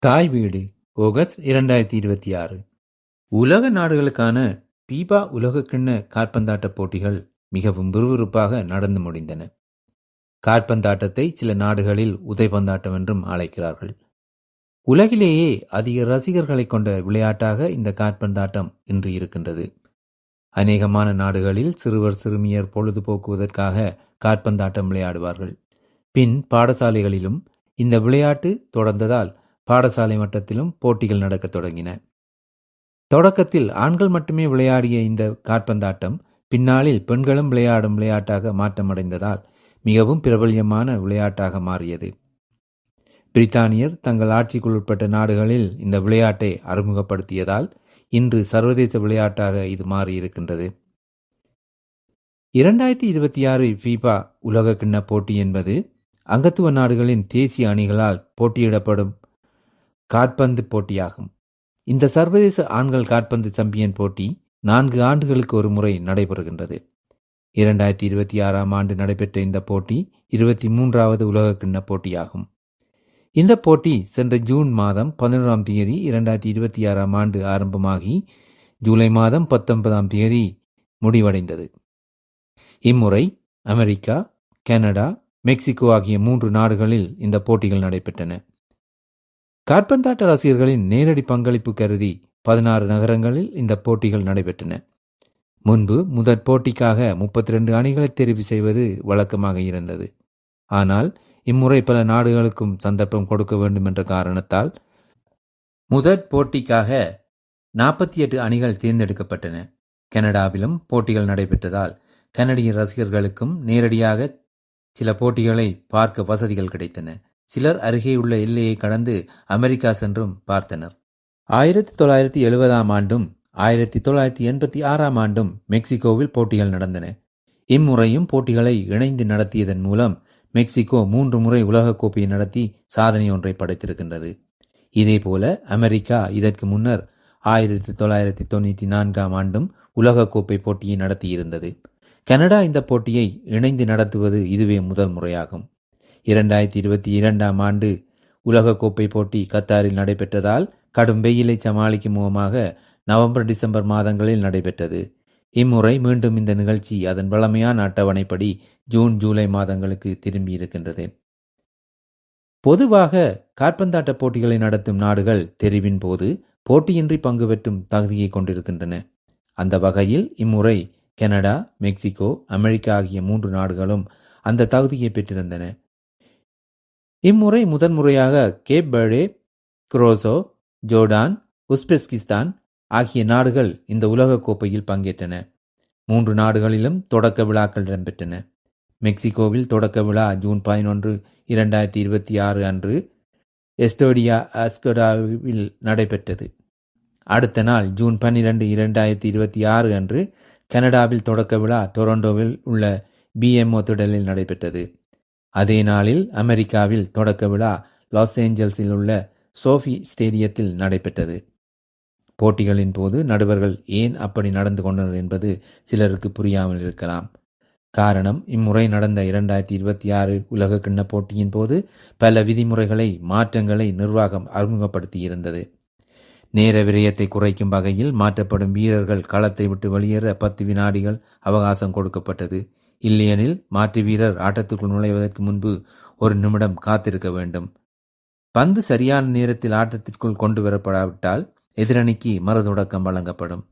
தாய் வீடு ஆகஸ்ட் 2026. உலக நாடுகளுக்கான பீபா உலகக்கிண்ண காற்பந்தாட்ட போட்டிகள் மிகவும் விறுவிறுப்பாக நடந்து முடிந்தன. காற்பந்தாட்டத்தை சில நாடுகளில் உதைபந்தாட்டம் என்றும் அழைக்கிறார்கள். உலகிலேயே அதிக ரசிகர்களை கொண்ட விளையாட்டாக இந்த காற்பந்தாட்டம் இன்று இருக்கின்றது. அநேகமான நாடுகளில் சிறுவர் சிறுமியர் பொழுதுபோக்குவதற்காக காற்பந்தாட்டம் விளையாடுவார்கள். பின் பாடசாலைகளிலும் இந்த விளையாட்டு தொடர்ந்ததால் பாடசாலை மட்டத்திலும் போட்டிகள் நடக்க தொடங்கின. தொடக்கத்தில் ஆண்கள் மட்டுமே விளையாடிய இந்த காற்பந்தாட்டம் பின்னாளில் பெண்களும் விளையாடும் விளையாட்டாக மாற்றமடைந்ததால் மிகவும் பிரபல்யமான விளையாட்டாக மாறியது. பிரித்தானியர் தங்கள் ஆட்சிக்குள் உட்பட்ட நாடுகளில் இந்த விளையாட்டை அறிமுகப்படுத்தியதால் இன்று சர்வதேச விளையாட்டாக இது மாறியிருக்கின்றது. 2026 ஃபீபா உலகக்கிண்ண போட்டி என்பது அங்கத்துவ நாடுகளின் தேசிய அணிகளால் போட்டியிடப்படும் காற்பந்து போட்டியாகும். இந்த சர்வதேச ஆண்கள் காற்பந்து சாம்பியன் போட்டி 4 ஆண்டுகளுக்கு ஒரு முறை நடைபெறுகின்றது. 2026ஆம் ஆண்டு நடைபெற்ற இந்த போட்டி 23வது உலகக்கிண்ண போட்டியாகும். இந்த போட்டி சென்ற ஜூன் மாதம் 11ஆம் தேதி 2026ஆம் ஆண்டு ஆரம்பமாகி ஜூலை மாதம் 19ஆம் தேதி முடிவடைந்தது. இம்முறை அமெரிக்கா, கனடா, மெக்சிகோ ஆகிய 3 நாடுகளில் இந்த போட்டிகள் நடைபெற்றன. காற்பந்தாட்ட ரசிகர்களின் நேரடி பங்களிப்பு கருதி 16 நகரங்களில் இந்த போட்டிகள் நடைபெற்றன. முன்பு முதற் போட்டிக்காக 32 அணிகளை தெரிவு செய்வது வழக்கமாக இருந்தது. ஆனால் இம்முறை பல நாடுகளுக்கும் சந்தர்ப்பம் கொடுக்க வேண்டும் என்ற காரணத்தால் முதற் போட்டிக்காக 48 அணிகள் தேர்ந்தெடுக்கப்பட்டன. கனடாவிலும் போட்டிகள் நடைபெற்றதால் கனடிய ரசிகர்களுக்கும் நேரடியாக சில போட்டிகளை பார்க்க வசதிகள் கிடைத்தன. சிலர் அருகே உள்ள எல்லையை கடந்து அமெரிக்கா சென்றும் பார்த்தனர். 1970ஆம் ஆண்டும் 1986ஆம் ஆண்டும் மெக்சிகோவில் போட்டிகள் நடந்தன. இம்முறையும் போட்டிகளை இணைந்து நடத்தியதன் மூலம் மெக்சிகோ 3 முறை உலகக்கோப்பையை நடத்தி சாதனை ஒன்றை படைத்திருக்கின்றது. இதேபோல அமெரிக்கா இதற்கு முன்னர் 1994ஆம் ஆண்டும் உலகக்கோப்பை போட்டியை நடத்தியிருந்தது. கனடா இந்த போட்டியை இணைந்து நடத்துவது இதுவே முதல் முறையாகும். 2022ஆம் ஆண்டு உலகக்கோப்பை போட்டி கத்தாரில் நடைபெற்றதால் கடும் வெயிலை சமாளிக்கும் முகமாக நவம்பர் டிசம்பர் மாதங்களில் நடைபெற்றது. இம்முறை மீண்டும் இந்த நிகழ்ச்சி அதன் வழமையான அட்டவணைப்படி ஜூன் ஜூலை மாதங்களுக்கு திரும்பியிருக்கின்றது. பொதுவாக காற்பந்தாட்ட போட்டிகளை நடத்தும் நாடுகள் தெரிவின் போது போட்டியின்றி பங்கு பெற்றும் தகுதியை கொண்டிருக்கின்றன. அந்த வகையில் இம்முறை கனடா, மெக்சிகோ, அமெரிக்கா ஆகிய 3 நாடுகளும் அந்த தகுதியை பெற்றிருந்தன. இம்முறை முதன்முறையாக Cape Verde, Curacao, Jordan, Uzbekistan ஆகிய நாடுகள் இந்த உலகக்கோப்பையில் பங்கேற்றன. 3 நாடுகளிலும் தொடக்க விழாக்கள் இடம்பெற்றன. மெக்சிகோவில் தொடக்க விழா ஜூன் 11, 2026 அன்று எஸ்டோடியா அஸ்கோடாவில் நடைபெற்றது. அடுத்த நாள் ஜூன் 12, 2026 அன்று கனடாவில் தொடக்க விழா டொரண்டோவில் உள்ள BMO திடலில் நடைபெற்றது. அதே நாளில் அமெரிக்காவில் தொடக்க விழா லாஸ் ஏஞ்சல்ஸில் உள்ள சோஃபி ஸ்டேடியத்தில் நடைபெற்றது. போட்டிகளின் போது நடுவர்கள் ஏன் அப்படி நடந்து கொண்டனர் என்பது சிலருக்கு புரியாமல் இருக்கலாம். காரணம், இம்முறை நடந்த 2026 உலகக்கிண்ண போட்டியின் போது பல விதிமுறைகளை மாற்றங்களை நிர்வாகம் அறிமுகப்படுத்தியிருந்தது. நேர விரயத்தை குறைக்கும் வகையில் மாற்றப்படும் வீரர்கள் களத்தை விட்டு வெளியேற 10 வினாடிகள் அவகாசம் கொடுக்கப்பட்டது. இல்லையெனில் மாற்று வீரர் ஆட்டத்துக்குள் நுழைவதற்கு முன்பு 1 நிமிடம் காத்திருக்க வேண்டும். பந்து சரியான நேரத்தில் ஆட்டத்திற்குள் கொண்டு வரப்படாவிட்டால் எதிரணிக்கு மறுதொடக்கம் வழங்கப்படும்.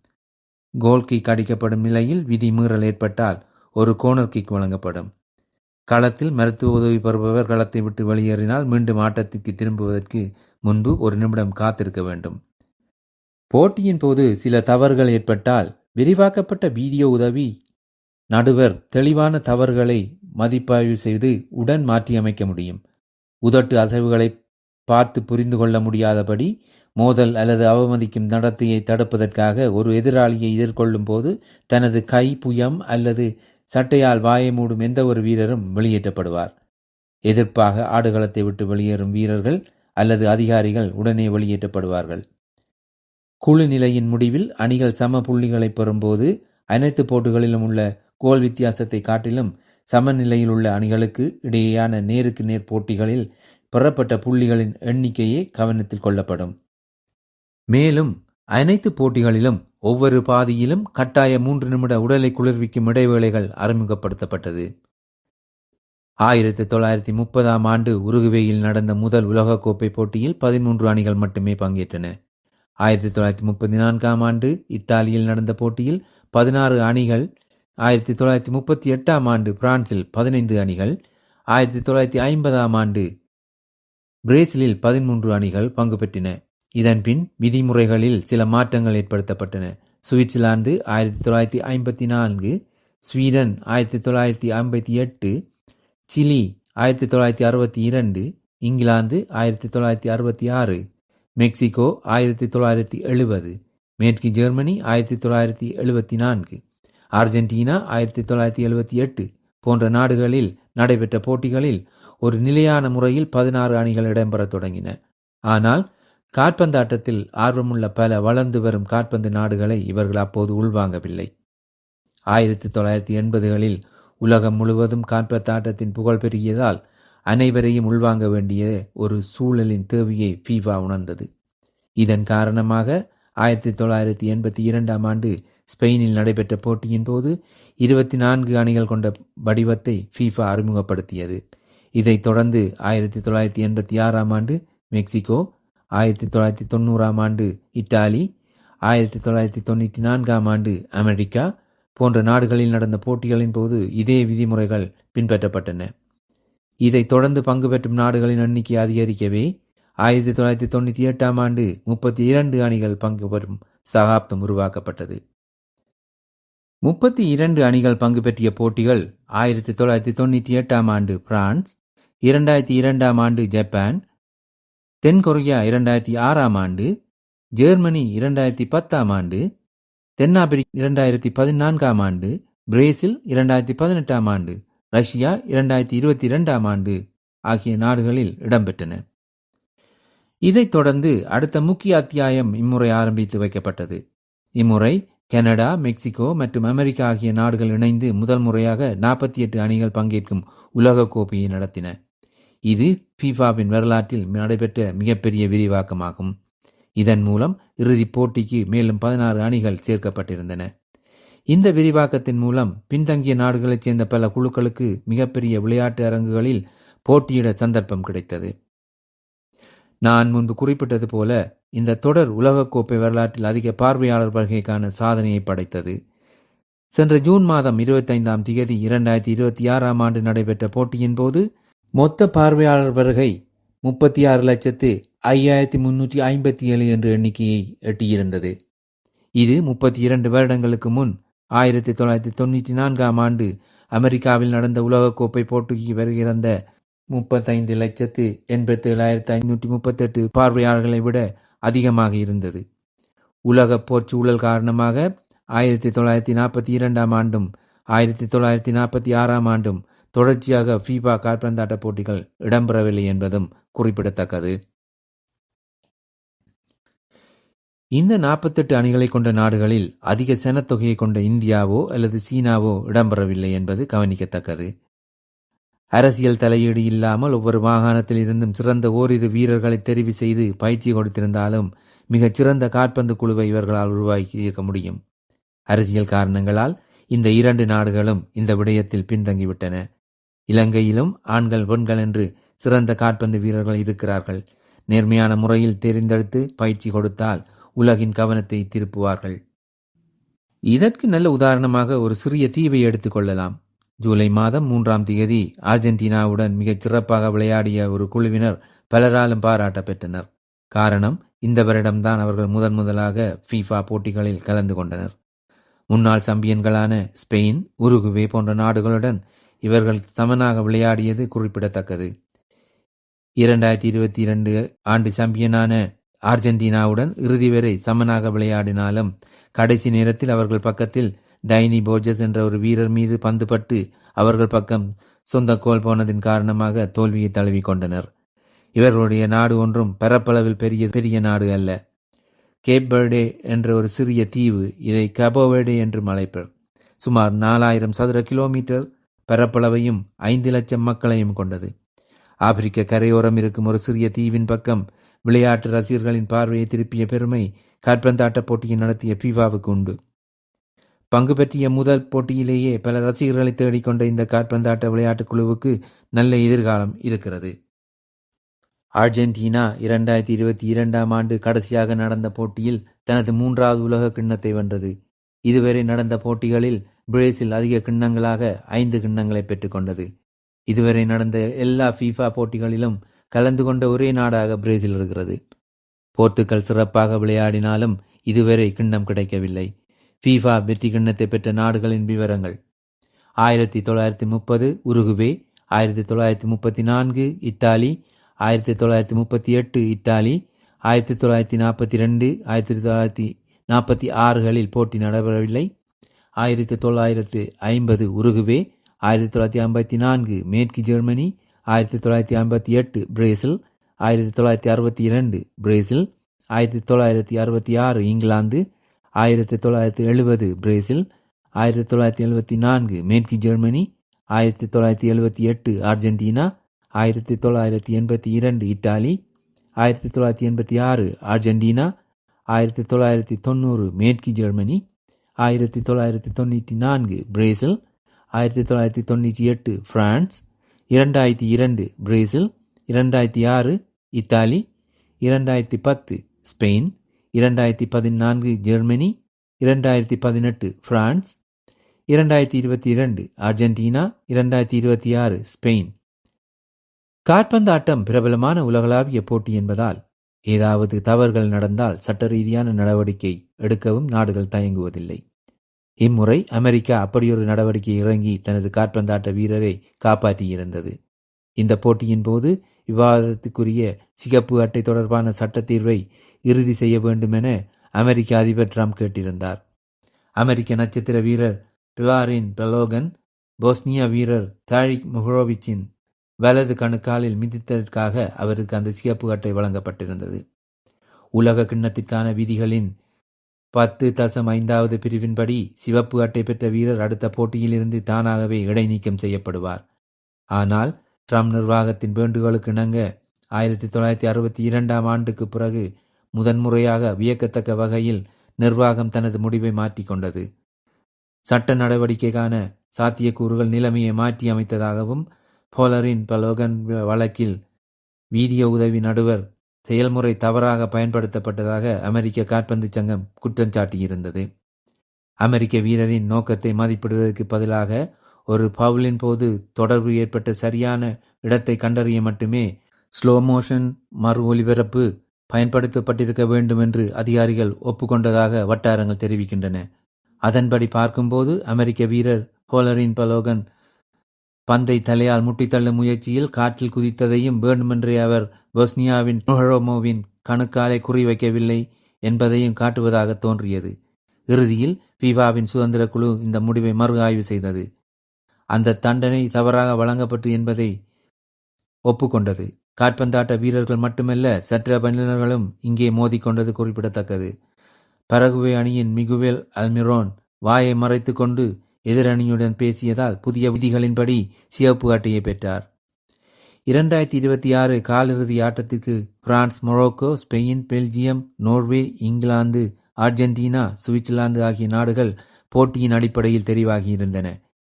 கோல் கிக் அடிக்கப்படும் நிலையில் விதி மீறல் ஏற்பட்டால் ஒரு கோர்னர் கிக் வழங்கப்படும். களத்தில் மருத்துவ உதவி பெறுபவர் களத்தை விட்டு வெளியேறினால் மீண்டும் ஆட்டத்திற்கு திரும்புவதற்கு முன்பு 1 நிமிடம் காத்திருக்க வேண்டும். போட்டியின் போது சில தவறுகள் ஏற்பட்டால் விரிவாக்கப்பட்ட வீடியோ உதவி நடுவர் தெளிவான தவறுகளை மதிப்பாய்வு செய்து உடன் மாற்றியமைக்க முடியும். உதட்டு அசைவுகளை பார்த்து புரிந்து கொள்ள முடியாதபடி மோதல் அல்லது அவமதிக்கும் நடத்தையை தடுப்பதற்காக ஒரு எதிராளியை எதிர்கொள்ளும் போது தனது கை, புயம் அல்லது சட்டையால் வாயை மூடும் எந்த ஒரு வீரரும் வெளியேற்றப்படுவார். எதிர்ப்பாக ஆடுகளத்தை விட்டு வெளியேறும் வீரர்கள் அல்லது அதிகாரிகள் உடனே வெளியேற்றப்படுவார்கள். குழு நிலையின் முடிவில் அணிகள் சம புள்ளிகளை பெறும்போது அனைத்து போட்டிகளிலும் உள்ள கோல் வித்தியாசத்தை காட்டிலும் சமநிலையில் உள்ள அணிகளுக்கு இடையேயான நேருக்கு நேர் போட்டிகளில் பெறப்பட்ட புள்ளிகளின் எண்ணிக்கையே கவனத்தில் கொள்ளப்படும். மேலும் அனைத்து போட்டிகளிலும் ஒவ்வொரு பாதியிலும் கட்டாய 3 நிமிட உடலை குளிர்விக்கும் இடைவேளைகள் அறிமுகப்படுத்தப்பட்டது. 1930 ஆண்டு உருகுவேயில் நடந்த முதல் உலகக்கோப்பை போட்டியில் 13 அணிகள் மட்டுமே பங்கேற்றன. 1934 ஆண்டு இத்தாலியில் நடந்த போட்டியில் 16 அணிகள், 1938 ஆண்டு பிரான்சில் 15 அணிகள், 1950 ஆண்டு பிரேசிலில் 13 அணிகள் பங்கு பெற்றின. இதன்பின் விதிமுறைகளில் சில மாற்றங்கள் ஏற்படுத்தப்பட்டன. Switzerland 1954, Sweden 1958, Chile 1962, England 1966, Mexico 1970, மேற்கு ஜெர்மனி 1974, அர்ஜென்டினா 1978 போன்ற நாடுகளில் நடைபெற்ற போட்டிகளில் ஒரு நிலையான முறையில் 16 அணிகள் இடம்பெற தொடங்கின. ஆனால் காற்பந்தாட்டத்தில் ஆர்வமுள்ள பல வளர்ந்து வரும் காற்பந்து நாடுகளை இவர்கள் அப்போது உள்வாங்கவில்லை. 1980களில் உலகம் முழுவதும் காற்பந்தாட்டத்தின் புகழ் பெருகியதால் அனைவரையும் உள்வாங்க வேண்டிய ஒரு சூழலின் தேவையை ஃபீஃபா உணர்ந்தது. இதன் காரணமாக 1982 ஆண்டு ஸ்பெயினில் நடைபெற்ற போட்டியின் போது 24 அணிகள் கொண்ட வடிவத்தை ஃபீஃபா அறிமுகப்படுத்தியது. இதைத் தொடர்ந்து 1986 ஆண்டு மெக்சிகோ, 1990 ஆண்டு இத்தாலி, 1994 ஆண்டு அமெரிக்கா போன்ற நாடுகளில் நடந்த போட்டிகளின் போது இதே விதிமுறைகள் பின்பற்றப்பட்டன. இதைத் தொடர்ந்து பங்கு பெற்றும் நாடுகளின் எண்ணிக்கை அதிகரிக்கவே 1998 ஆண்டு 32 அணிகள் பங்கு பெறும் சகாப்தம் உருவாக்கப்பட்டது. 32 அணிகள் பங்கு பெற்றிய போட்டிகள் 1998 ஆண்டு பிரான்ஸ், 2002 ஆண்டு ஜப்பான், தென்கொரியா 2006 ஆண்டு, ஜெர்மனி 2010 ஆண்டு, தென்னாப்பிரிக்கா 2014 ஆண்டு, பிரேசில் 2018 ஆண்டு, ரஷ்யா 2022 ஆண்டு ஆகிய நாடுகளில் இடம்பெற்றன. இதைத் தொடர்ந்து அடுத்த முக்கிய அத்தியாயம் இம்முறை ஆரம்பித்து வைக்கப்பட்டது. இம்முறை கனடா, மெக்சிகோ மற்றும் அமெரிக்கா ஆகிய நாடுகள் இணைந்து முதல் முறையாக 48 அணிகள் பங்கேற்கும் உலக கோப்பையை நடத்தின. இது ஃபீஃபாவின் வரலாற்றில் நடைபெற்ற மிகப்பெரிய விரிவாக்கமாகும். இதன் மூலம் இறுதிப் போட்டிக்கு மேலும் 16 அணிகள் சேர்க்கப்பட்டிருந்தன. இந்த விரிவாக்கத்தின் மூலம் பின்தங்கிய நாடுகளைச் சேர்ந்த பல குழுக்களுக்கு மிகப்பெரிய விளையாட்டு அரங்குகளில் போட்டியிட சந்தர்ப்பம் கிடைத்தது. நான் முன்பு குறிப்பிட்டது போல இந்த தொடர் உலகக்கோப்பை வரலாற்றில் அதிக பார்வையாளர் வருகைக்கான சாதனையை படைத்தது. சென்ற ஜூன் மாதம் 25ஆம் தேதி 2026 ஆண்டு நடைபெற்ற போட்டியின் போது மொத்த பார்வையாளர் வருகை 36,5357 என்ற எண்ணிக்கையை எட்டியிருந்தது. இது 32 வருடங்களுக்கு முன் 1994 ஆண்டு அமெரிக்காவில் நடந்த உலகக்கோப்பை போட்டிக்கு வருகிறந்த 35,87,538 பார்வையாளர்களை விட அதிகமாக இருந்தது. உலக போர்ச்சூழல் காரணமாக 1942 ஆண்டும் 1946 ஆண்டும் தொடர்ச்சியாக ஃபீஃபா காற்பந்தாட்ட போட்டிகள் இடம்பெறவில்லை என்பதும் குறிப்பிடத்தக்கது. இந்த 48 அணிகளை கொண்ட நாடுகளில் அதிக சனத்தொகையை கொண்ட இந்தியாவோ அல்லது சீனாவோ இடம்பெறவில்லை என்பது கவனிக்கத்தக்கது. அரசியல் தலையீடு இல்லாமல் ஒவ்வொரு மாகாணத்தில் இருந்தும் சிறந்த ஓரிரு வீரர்களை தெரிவு செய்து பயிற்சி கொடுத்திருந்தாலும் மிகச் சிறந்த காற்பந்து குழுவை இவர்களால் உருவாக்கி இருக்க முடியும். அரசியல் காரணங்களால் இந்த 2 நாடுகளும் இந்த விடயத்தில் பின்தங்கிவிட்டன. இலங்கையிலும் ஆண்கள் பெண்கள் என்று சிறந்த காற்பந்து வீரர்கள் இருக்கிறார்கள். நேர்மையான முறையில் தேர்ந்தெடுத்து பயிற்சி கொடுத்தால் உலகின் கவனத்தை திருப்புவார்கள். இதற்கு நல்ல உதாரணமாக ஒரு சிறிய தீவை எடுத்துக் கொள்ளலாம். ஜூலை மாதம் 3ஆம் தேதி அர்ஜென்டினாவுடன் மிகச் சிறப்பாக விளையாடிய ஒரு குழுவினர் பலராலும் பாராட்ட பெற்றனர். காரணம், இந்த வருடம்தான் அவர்கள் முதலாக ஃபீஃபா போட்டிகளில் கலந்து கொண்டனர். முன்னாள் சாம்பியன்களான ஸ்பெயின், உருகுவே போன்ற நாடுகளுடன் இவர்கள் சமனாக விளையாடியது குறிப்பிடத்தக்கது. 2022 ஆண்டு சாம்பியனான அர்ஜென்டினாவுடன் இறுதி வரை சமனாக விளையாடினாலும் கடைசி நேரத்தில் அவர்கள் பக்கத்தில் டைனி போர்ஜஸ் என்ற ஒரு வீரர் மீது பந்து பட்டு அவர்கள் பக்கம் சொந்த கோல் போனதின் காரணமாக தோல்வியை தழுவி கொண்டனர். இவர்களுடைய நாடு ஒன்றும் பரப்பளவில் பெரிய நாடு அல்ல. கேப் வெர்டே என்ற ஒரு சிறிய தீவு, இதை கபோவெர்டே என்று அழைப்பர். சுமார் 4000 சதுர கிலோமீட்டர் பரப்பளவையும் 5 லட்சம் மக்களையும் கொண்டது. ஆப்பிரிக்க கரையோரம் இருக்கும் ஒரு சிறிய தீவின் பக்கம் விளையாட்டு ரசிகர்களின் பார்வையை திருப்பிய பெருமை காற்பந்தாட்ட போட்டியை நடத்திய ஃபீஃபாவுக்கு உண்டு. பங்கு பற்றிய முதல் போட்டியிலேயே பல ரசிகர்களை தேடிக்கொண்ட இந்த காற்பந்தாட்ட விளையாட்டுக் குழுவுக்கு நல்ல எதிர்காலம் இருக்கிறது. அர்ஜென்டினா 2022 ஆண்டு கடைசியாக நடந்த போட்டியில் தனது 3வது உலக கிண்ணத்தை வென்றது. இதுவரை நடந்த போட்டிகளில் பிரேசில் அதிக கிண்ணங்களாக 5 கிண்ணங்களை பெற்றுக்கொண்டது. இதுவரை நடந்த எல்லா ஃபீஃபா போட்டிகளிலும் கலந்து கொண்ட ஒரே நாடாக பிரேசில் இருக்கிறது. போர்த்துகல் சிறப்பாக விளையாடினாலும் இதுவரை கிண்ணம் கிடைக்கவில்லை. ஃபீஃபா வெற்றி கிண்ணத்தை பெற்ற நாடுகளின் விவரங்கள்: 1930 உருகுவே, 1934 இத்தாலி, 1938 இத்தாலி, 1942 1946களில் போட்டி நடைபெறவில்லை. 1950 உருகுவே, 1954 மேற்கு Germany, 1958 Brazil, 1962 Brazil, 1966 England, 1970 Brazil, 1974 மேற்கு ஜெர்மனி, 1978 அர்ஜென்டினா, 1982 இத்தாலி, 1986 அர்ஜென்டினா, 1990 மேற்கு Germany, 1994 Brazil, 1998 France, 2002 Brazil, 2006 Italy, 2010 Spain, 2014 Germany, 2018 France, 2022 Argentina, 2026 Spain. காற்பந்தாட்டம் பிரபலமான உலகளாவிய போட்டி என்பதால் ஏதாவது தவறுகள் நடந்தால் சட்ட ரீதியான நடவடிக்கை எடுக்கவும் நாடுகள் தயங்குவதில்லை. இம்முறை அமெரிக்கா அப்படியொரு நடவடிக்கை இறங்கி தனது காற்பந்தாட்ட வீரரை காப்பாற்றியிருந்தது. இந்த போட்டியின் போது விவாதத்துக்குரிய சிகப்பு அட்டை தொடர்பான சட்ட தீர்வை இறுதி செய்ய வேண்டும் என அமெரிக்க அதிபர் ட்ரம்ப் கேட்டிருந்தார். அமெரிக்க நட்சத்திர வீரர் பிலாரின் பெலோகன் போஸ்னியா வீரர் தாரிக் முஹரோவிச்சின் வலது கணுக்காலில் மிதித்ததற்காக அவருக்கு அந்த சிகப்பு அட்டை வழங்கப்பட்டிருந்தது. உலக கிண்ணத்திற்கான விதிகளின் 10.5வது பிரிவின்படி சிவப்பு அட்டை பெற்ற வீரர் அடுத்த போட்டியிலிருந்து தானாகவே இடைநீக்கம் செய்யப்படுவார். ஆனால் ட்ரம்ப் நிர்வாகத்தின் வேண்டுகோளுக்கு இணங்க 1962 ஆண்டுக்கு பிறகு முதன்முறையாக வியக்கத்தக்க வகையில் நிர்வாகம் தனது முடிவை மாற்றிக்கொண்டது. சட்ட நடவடிக்கைக்கான சாத்தியக்கூறுகள் நிலைமையை மாற்றி அமைத்ததாகவும் போலரின் பலோகன் வழக்கில் வீடியோ உதவி நடுவர் செயல்முறை தவறாக பயன்படுத்தப்பட்டதாக அமெரிக்க காற்பந்து சங்கம் குற்றம் சாட்டியிருந்தது. அமெரிக்க வீரரின் நோக்கத்தை மதிப்பிடுவதற்கு பதிலாக ஒரு பவுலின் போது தொடர்பு ஏற்பட்ட சரியான இடத்தை கண்டறிய மட்டுமே ஸ்லோ மோஷன் மறு ஒலிபரப்பு பயன்படுத்தப்பட்டிருக்க வேண்டும் என்று அதிகாரிகள் ஒப்புக்கொண்டதாக வட்டாரங்கள் தெரிவிக்கின்றன. அதன்படி பார்க்கும்போது அமெரிக்க வீரர் போலரின் பலோகன் பந்தை தலையால் முட்டித்தள்ளும் முயற்சியில் காற்றில் குதித்ததையும் வேண்டுமென்றே அவர் போஸ்னியாவின் முஹரோமோவின் கணுக்காலை குறிவைக்கவில்லை என்பதையும் காட்டுவதாக தோன்றியது. இறுதியில் ஃபீஃபாவின் சுதந்திர குழு இந்த முடிவை மறு ஆய்வு செய்தது. அந்த தண்டனை தவறாக வழங்கப்பட்டு என்பதை ஒப்புக்கொண்டது. காற்பந்தாட்ட வீரர்கள் மட்டுமல்ல, சட்ட வல்லுநர்களும் இங்கே மோதிக்கொண்டது குறிப்பிடத்தக்கது. பரகுவே அணியின் மிகுவேல் அல்மிரோன் வாயை மறைத்து கொண்டு எதிரணியுடன் பேசியதால் புதிய விதிகளின்படி சிவப்பு அட்டையை பெற்றார். 2026 காலிறுதி ஆட்டத்திற்கு France, Morocco, Spain, Belgium, Norway, England, Argentina, Switzerland ஆகிய நாடுகள் போட்டியின் அடிப்படையில் தெரிவாகியிருந்தன.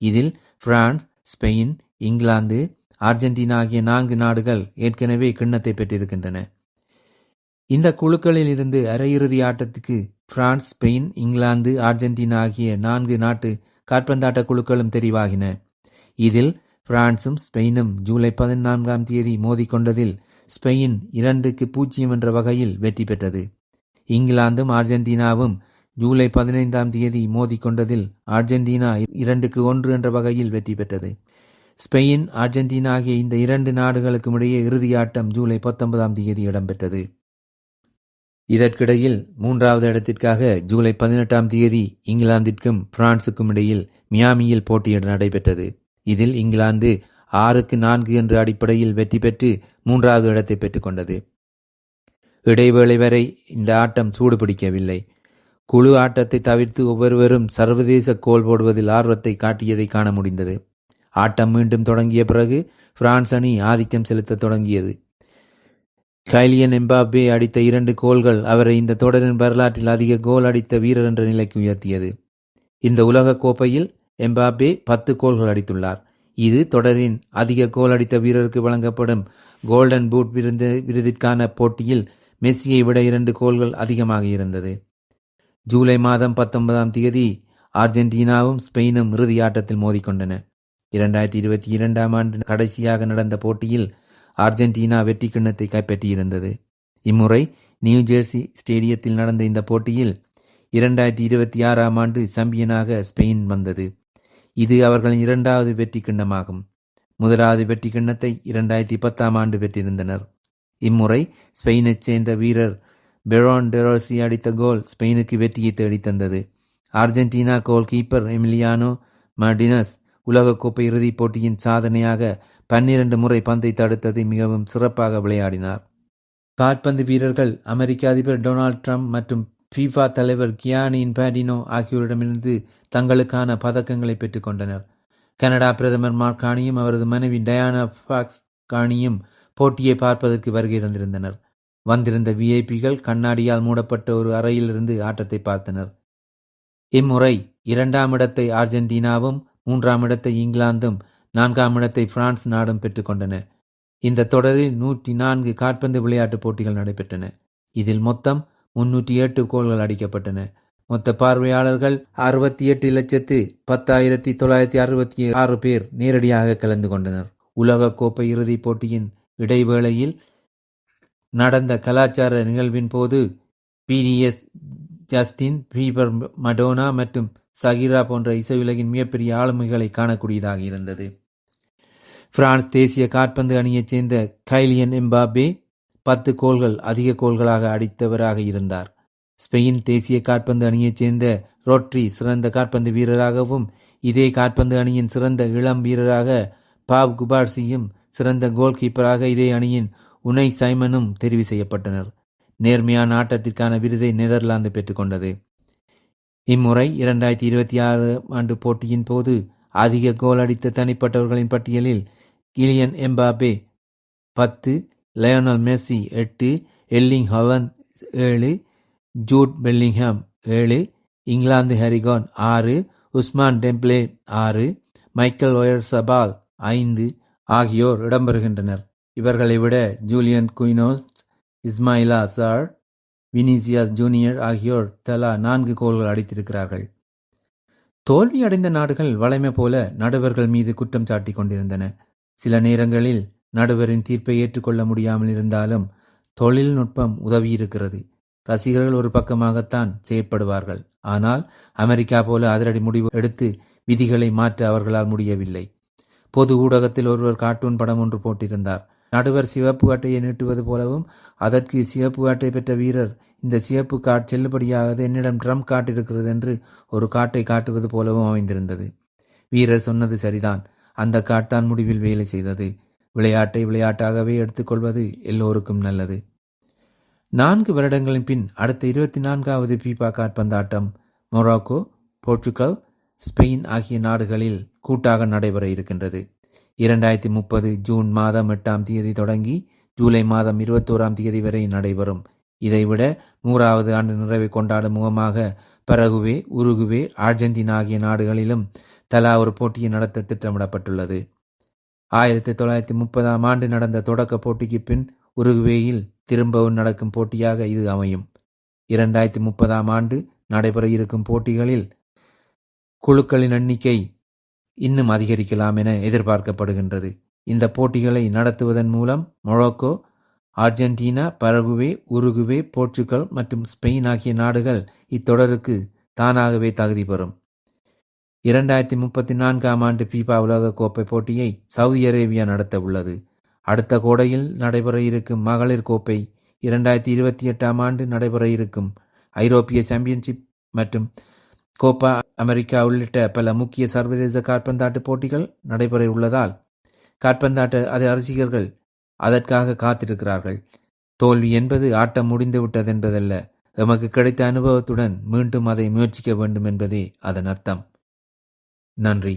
இதில் பிரான்ஸ், ஸ்பெயின், இங்கிலாந்து, அர்ஜென்டினா ஆகிய 4 நாடுகள் ஏற்கனவே கிண்ணத்தை பெற்றிருக்கின்றன. இந்த குழுக்களில் இருந்து அரையிறுதி ஆட்டத்துக்கு பிரான்ஸ், ஸ்பெயின், இங்கிலாந்து, அர்ஜென்டினா ஆகிய 4 நாட்டு காற்பந்தாட்ட குழுக்களும் தெரிவாகின. இதில் பிரான்சும் ஸ்பெயினும் ஜூலை 14 மோதிக்கொண்டதில் ஸ்பெயின் 2-0 என்ற வகையில் வெற்றி பெற்றது. இங்கிலாந்தும் அர்ஜென்டினாவும் ஜூலை 15 மோதிக்கொண்டதில் அர்ஜென்டினா 2-1 என்ற வகையில் வெற்றி பெற்றது. ஸ்பெயின், அர்ஜென்டினா ஆகிய இந்த 2 நாடுகளுக்கும் இடையே இறுதி ஆட்டம் ஜூலை 19 இடம்பெற்றது. இதற்கிடையில் 3வது இடத்திற்காக ஜூலை 18 இங்கிலாந்திற்கும் பிரான்சுக்கும் இடையில் மியாமியில் போட்டி நடைபெற்றது. இதில் இங்கிலாந்து 6-4 என்ற அடிப்படையில் வெற்றி பெற்று 3வது இடத்தை பெற்றுக்கொண்டது. இடைவேளை வரை இந்த ஆட்டம் சூடுபிடிக்கவில்லை. குழு ஆட்டத்தை தவிர்த்து ஒவ்வொருவரும் சர்வதேச கோல் போடுவதில் ஆர்வத்தை காட்டியதை காண முடிந்தது. ஆட்டம் மீண்டும் தொடங்கிய பிறகு பிரான்ஸ் அணி ஆதிக்கம் செலுத்த தொடங்கியது. கைலியன் எம்பாப்பே அடித்த 2 கோல்கள் அவரை இந்த தொடரின் வரலாற்றில் அதிக கோல் அடித்த வீரர் என்ற நிலைக்கு உயர்த்தியது. இந்த உலகக் கோப்பையில் எம்பாப்பே 10 கோல்கள் அடித்துள்ளார். இது தொடரின் அதிக கோல் அடித்த வீரருக்கு வழங்கப்படும் கோல்டன் பூட் விருதிற்கான போட்டியில் மெஸ்ஸியை விட 2 கோல்கள் அதிகமாக இருந்தது. ஜூலை மாதம் 19ஆம் தேதி அர்ஜென்டினாவும் ஸ்பெயினும் இறுதி ஆட்டத்தில் மோதிக்கொண்டன. 2022ஆம் ஆண்டு கடைசியாக நடந்த போட்டியில் அர்ஜென்டினா வெற்றி கிண்ணத்தை கைப்பற்றியிருந்தது. இம்முறை நியூ ஜெர்சி ஸ்டேடியத்தில் நடந்த இந்த போட்டியில் 2026ஆம் ஆண்டு சாம்பியனாக ஸ்பெயின் வந்தது. இது அவர்களின் 2வது வெற்றி கிண்ணமாகும். முதலாவது வெற்றி கிண்ணத்தை 2010ஆம் ஆண்டு பெற்றிருந்தனர். இம்முறை ஸ்பெயினைச் சேர்ந்த வீரர் பெரோன் டெரோசி அடித்த கோல் ஸ்பெயினுக்கு வெற்றியை தேடித்தந்தது. Argentina goal keeper Emiliano Martinez உலகக்கோப்பை இறுதிப் போட்டியின் சாதனையாக 12 முறை பந்தை தடுத்ததை மிகவும் சிறப்பாக விளையாடினார். கால்பந்து வீரர்கள் அமெரிக்க அதிபர் டொனால்ட் ட்ரம்ப் மற்றும் ஃபீஃபா தலைவர் கியானி இன்ஃபான்டினோ ஆகியோரிடமிருந்து தங்களுக்கான பதக்கங்களை பெற்றுக் கொண்டனர். கனடா பிரதமர் மார்க் கார்னியும் அவரது மனைவி டயானா ஃபாக்ஸ் கார்னியும் போட்டியை பார்ப்பதற்கு வருகை தந்திருந்தனர். வந்திருந்த விஐபிகள் கண்ணாடியால் மூடப்பட்ட ஒரு அறையிலிருந்து ஆட்டத்தை பார்த்தனர். இம்முறை 2ஆம் இடத்தை அர்ஜென்டினாவும் 3ஆம் இடத்தை இங்கிலாந்தும் 4ஆம் இடத்தை பிரான்ஸ் நாடும் பெற்றுக்கொண்டன. இந்த தொடரில் 104 கால்பந்து விளையாட்டுப் போட்டிகள் நடைபெற்றன. இதில் மொத்தம் 308 கோல்கள் அடிக்கப்பட்டன. மொத்த பார்வையாளர்கள் 68,10,966 பேர் நேரடியாக கலந்து கொண்டனர். உலகக்கோப்பை இறுதிப் போட்டியின் இடைவேளையில் நடந்த கலாச்சார நிகழ்வின் போது பிடிஎஸ், ஜஸ்டின் பீபர், மடோனா மற்றும் சகிரா போன்ற இசையுலகின் மிகப்பெரிய ஆளுமைகளை காணக்கூடியதாக இருந்தது. பிரான்ஸ் தேசிய கால்பந்து அணியைச் சேர்ந்த கைலியன் எம்பாப்பே 10 கோல்கள் அதிக கோல்களாக அடித்தவராக இருந்தார். ஸ்பெயின் தேசிய கால்பந்து அணியைச் சேர்ந்த ரோட்ரி சிறந்த கால்பந்து வீரராகவும் இதே கால்பந்து அணியின் சிறந்த இளம் வீரராக பாவ் குபார்சியும் சிறந்த கோல் கீப்பராக இதே அணியின் உனை சைமனும் தெரிவு செய்யப்பட்டனர். நேர்மையான ஆட்டத்திற்கான விருதை நெதர்லாந்து பெற்றுக்கொண்டது. இம்முறை 2026 ஆண்டு போட்டியின் போது அதிக கோல் அடித்த தனிப்பட்டவர்களின் பட்டியலில் Kylian Mbappe 10, Lionel Messi 8, Erling Haaland 7, Jude Bellingham 7, England Harry Kane 6, Ousmane Dembele 6, Michael Oyarzabal 5 ஆகியோர் இடம்பெறுகின்றனர். இவர்களை விட Julian Quinones, Ismaila Sarr, Vinicius Junior ஆகியோர் தலா 4 கோல்கள் அடித்திருக்கிறார்கள். தோல்வி அடைந்த நாடுகள் வழமை போல நடுவர்கள் மீது குற்றம் சாட்டி கொண்டிருந்தன. சில நேரங்களில் நடுவரின் தீர்ப்பை ஏற்றுக்கொள்ள முடியாமல் இருந்தாலும் தொழில்நுட்பம் உதவியிருக்கிறது. ரசிகர்கள் ஒரு பக்கமாகத்தான் செயற்படுவார்கள். ஆனால் அமெரிக்கா போல அதிரடி முடிவு எடுத்து விதிகளை மாற்ற அவர்களால் முடியவில்லை. பொது ஊடகத்தில் ஒருவர் கார்ட்டூன் படம் ஒன்று போட்டிருந்தார். நடுவர் சிவப்பு அட்டையை நீட்டுவது போலவும் அதற்கு சிவப்பு அட்டை பெற்ற வீரர் இந்த சிவப்பு கார்டு செல்லுபடியாகாது, என்னிடம் ட்ரம்ப் கார்டு இருக்கிறது என்று ஒரு காட்டை காட்டுவது போலவும் அமைந்திருந்தது. வீரர் சொன்னது சரிதான். அந்த கார்டு தான் முடிவில் வேலை செய்தது. விளையாட்டை விளையாட்டாகவே எடுத்துக்கொள்வது எல்லோருக்கும் நல்லது. 4 வருடங்களின் பின் அடுத்த 24வது ஃபீஃபா கால்பந்தாட்டம் மொராக்கோ, போர்ச்சுகல், ஸ்பெயின் ஆகிய நாடுகளில் கூட்டாக நடைபெற இருக்கின்றது. 2030 ஜூன் மாதம் 8ஆம் தேதி தொடங்கி ஜூலை மாதம் 21ஆம் தேதி வரை நடைபெறும். இதைவிட 100வது ஆண்டு நிறைவை கொண்டாடும் முகமாக பரகுவே, உருகுவே, அர்ஜென்டினா ஆகிய நாடுகளிலும் தலா ஒரு போட்டியை நடத்த திட்டமிடப்பட்டுள்ளது. 1930ஆம் ஆண்டு நடந்த தொடக்க போட்டிக்கு பின் உருகுவேயில் திரும்பவும் நடக்கும் போட்டியாக இது அமையும். 2030ஆம் ஆண்டு நடைபெற இருக்கும் போட்டிகளில் குழுக்களின் எண்ணிக்கை இன்னும் அதிகரிக்கலாம் என எதிர்பார்க்கப்படுகின்றது. இந்த போட்டிகளை நடத்துவதன் மூலம் Morocco, Argentina, Paraguay, Uruguay, Portugal மற்றும் ஸ்பெயின் ஆகிய நாடுகள் இத்தொடருக்கு தானாகவே தகுதி பெறும். 2034ஆம் ஆண்டு ஃபீஃபா உலகக் கோப்பை போட்டியை சவுதி அரேபியா நடத்த உள்ளது. அடுத்த கோடையில் நடைபெற இருக்கும் மகளிர் கோப்பை, 2028ஆம் ஆண்டு நடைபெற இருக்கும் ஐரோப்பிய சாம்பியன்ஷிப் மற்றும் கோப்பா அமெரிக்கா உள்ளிட்ட பல முக்கிய சர்வதேச கால்பந்தாட்ட போட்டிகள் நடைபெற உள்ளதால் கால்பந்தாட்ட ரசிகர்கள் அதற்காக காத்திருக்கிறார்கள். தோல்வி என்பது ஆட்டம் முடிந்து விட்டது என்பதல்ல, எமக்கு கிடைத்த அனுபவத்துடன் மீண்டும் அதை முயற்சிக்க வேண்டும் என்பதே அதன் அர்த்தம். நன்றி.